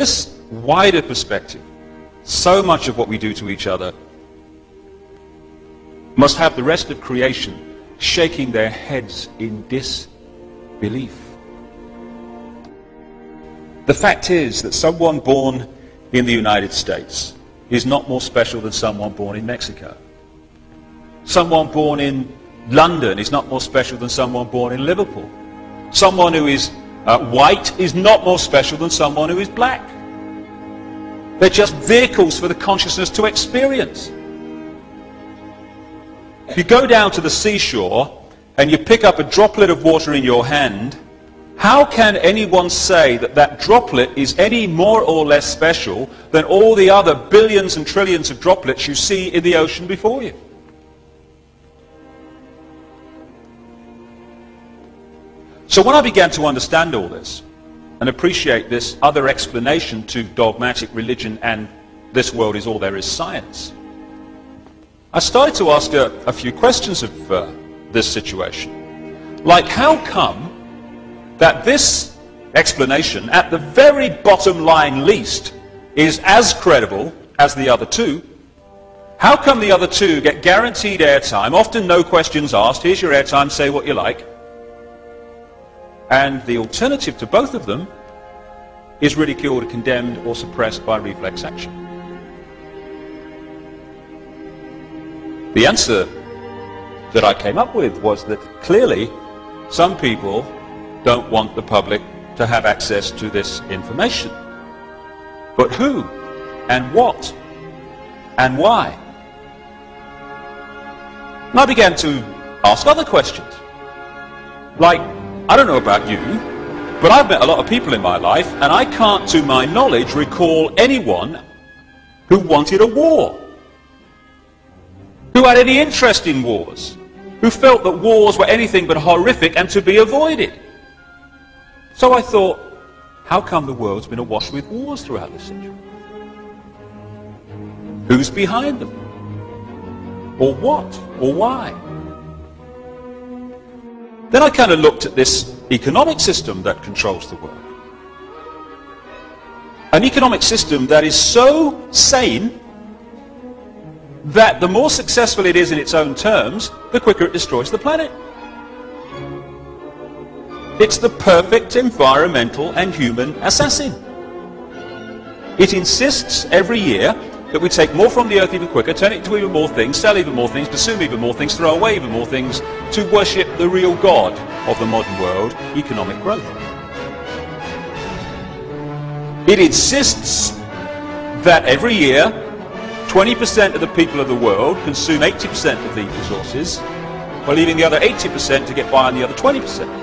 this wider perspective, so much of what we do to each other must have the rest of creation shaking their heads in disbelief. The fact is that someone born in the United States is not more special than someone born in Mexico. Someone born in London is not more special than someone born in Liverpool. Someone who is white is not more special than someone who is black. They're just vehicles for the consciousness to experience. If you go down to the seashore and you pick up a droplet of water in your hand, how can anyone say that that droplet is any more or less special than all the other billions and trillions of droplets you see in the ocean before you? So when I began to understand all this and appreciate this other explanation to dogmatic religion and this world is all there is science, I started to ask a few questions of this situation. Like, how come that this explanation, at the very bottom line least, is as credible as the other two? How come the other two get guaranteed airtime, often no questions asked, here's your airtime, say what you like, and the alternative to both of them is ridiculed, condemned, or suppressed by reflex action? The answer that I came up with was that clearly some people don't want the public to have access to this information. But who and what and why? And I began to ask other questions. Like, I don't know about you, but I've met a lot of people in my life, and I can't, to my knowledge, recall anyone who wanted a war, who had any interest in wars, who felt that wars were anything but horrific and to be avoided. So I thought, how come the world's been awash with wars throughout the century? Who's behind them? Or what? Or why? Then I kind of looked at this economic system that controls the world. An economic system that is so sane that the more successful it is in its own terms, the quicker it destroys the planet. It's the perfect environmental and human assassin. It insists every year that we take more from the earth even quicker, turn it into even more things, sell even more things, consume even more things, throw away even more things, to worship the real God of the modern world, economic growth. It insists that every year 20% of the people of the world consume 80% of the resources, while leaving the other 80% to get by on the other 20%.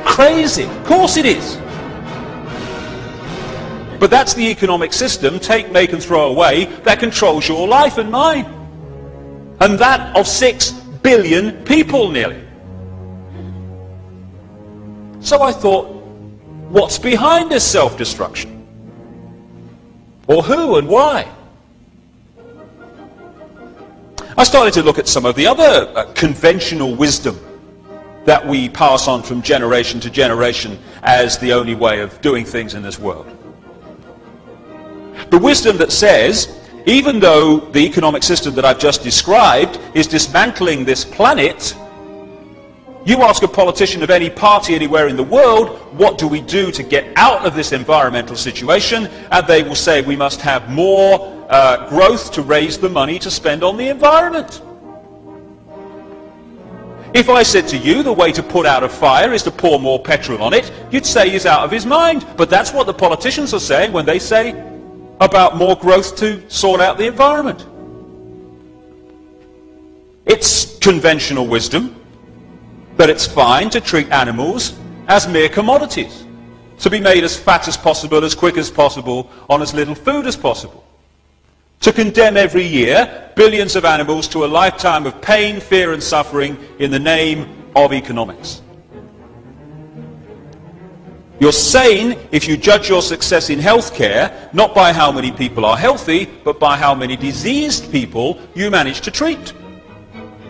Crazy! Of course it is! But that's the economic system, take, make and throw away, that controls your life and mine. And that of 6 billion people nearly. So I thought, what's behind this self-destruction? Or who and why? I started to look at some of the other conventional wisdom that we pass on from generation to generation as the only way of doing things in this world. The wisdom that says, even though the economic system that I've just described is dismantling this planet, you ask a politician of any party anywhere in the world, what do we do to get out of this environmental situation? And they will say we must have more growth to raise the money to spend on the environment. If I said to you the way to put out a fire is to pour more petrol on it, you'd say he's out of his mind. But that's what the politicians are saying when they say about more growth to sort out the environment. It's conventional wisdom that it's fine to treat animals as mere commodities, to be made as fat as possible, as quick as possible, on as little food as possible. To condemn every year billions of animals to a lifetime of pain, fear and suffering in the name of economics. You're sane if you judge your success in healthcare not by how many people are healthy, but by how many diseased people you manage to treat.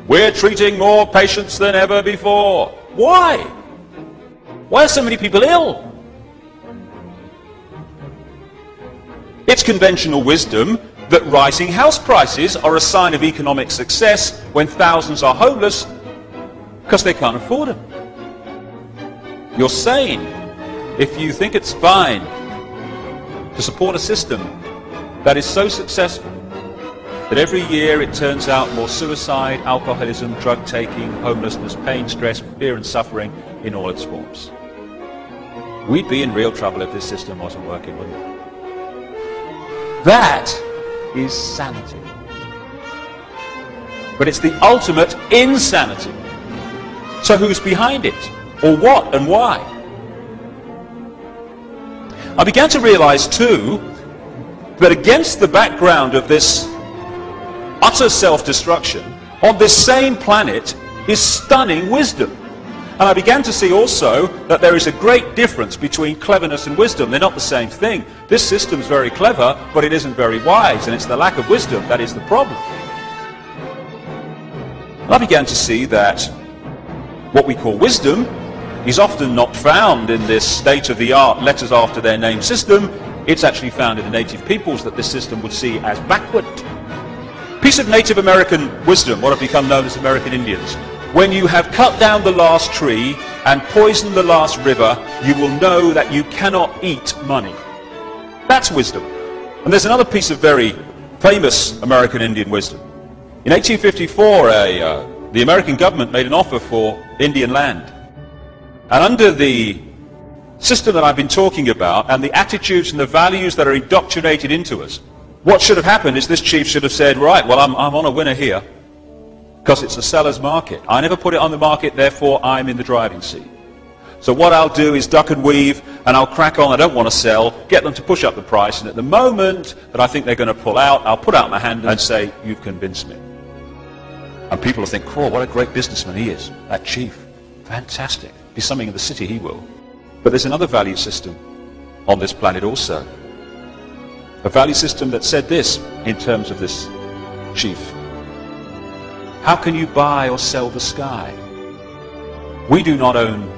We're treating more patients than ever before. Why? Why are so many people ill? It's conventional wisdom that rising house prices are a sign of economic success when thousands are homeless because they can't afford them. You're sane if you think it's fine to support a system that is so successful that every year it turns out more suicide, alcoholism, drug taking, homelessness, pain, stress, fear and suffering in all its forms. We'd be in real trouble if this system wasn't working, wouldn't we? That is sanity. But it's the ultimate insanity. So who's behind it? Or what and why? I began to realize too that against the background of this utter self-destruction, on this same planet is stunning wisdom. And I began to see also that there is a great difference between cleverness and wisdom. They're not the same thing. This system's very clever, but it isn't very wise, and it's the lack of wisdom that is the problem. And I began to see that what we call wisdom is often not found in this state-of-the-art letters after their name system. It's actually found in the native peoples that this system would see as backward. Piece of Native American wisdom, what have become known as American Indians. When you have cut down the last tree and poisoned the last river, you will know that you cannot eat money. That's wisdom. And there's another piece of very famous American Indian wisdom. In 1854, the American government made an offer for Indian land. And under the system that I've been talking about, and the attitudes and the values that are indoctrinated into us, what should have happened is this chief should have said, right, well, I'm on a winner here, because it's a seller's market. I never put it on the market, therefore I'm in the driving seat. So what I'll do is duck and weave, and I'll crack on. I don't want to sell, get them to push up the price, and at the moment that I think they're going to pull out, I'll put out my hand and say, you've convinced me. And people will think, oh, what a great businessman he is, that chief. Fantastic. Be something in the city, he will. But there's another value system on this planet also. A value system that said this in terms of this chief. How can you buy or sell the sky? We do not own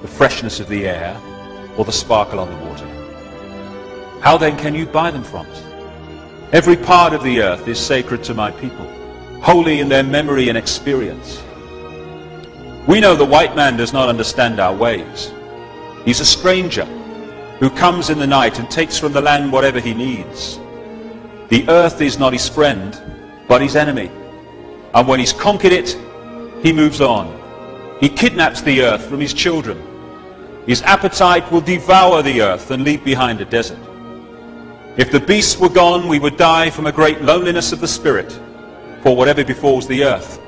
the freshness of the air or the sparkle on the water. How then can you buy them from us? Every part of the earth is sacred to my people, holy in their memory and experience. We know the white man does not understand our ways. He's a stranger who comes in the night and takes from the land whatever he needs. The earth is not his friend, but his enemy. And when he's conquered it, he moves on. He kidnaps the earth from his children. His appetite will devour the earth and leave behind a desert. If the beasts were gone, we would die from a great loneliness of the spirit. For whatever befalls the earth,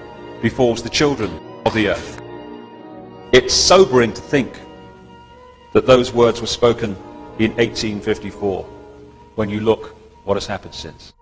befalls the children of the earth. It's sobering to think that those words were spoken in 1854, when you look what has happened since.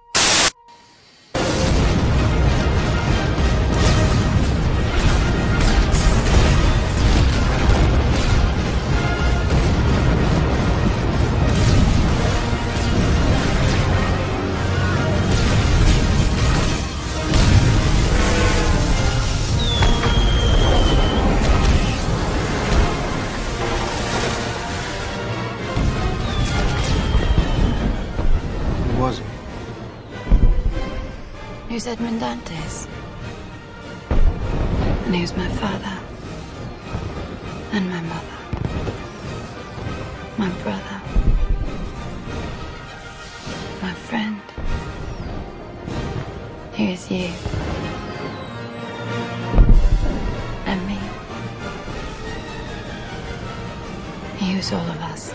Who's Edmund Dantes? And who's my father? And my mother? My brother? My friend? Who is you? And me? Who's all of us?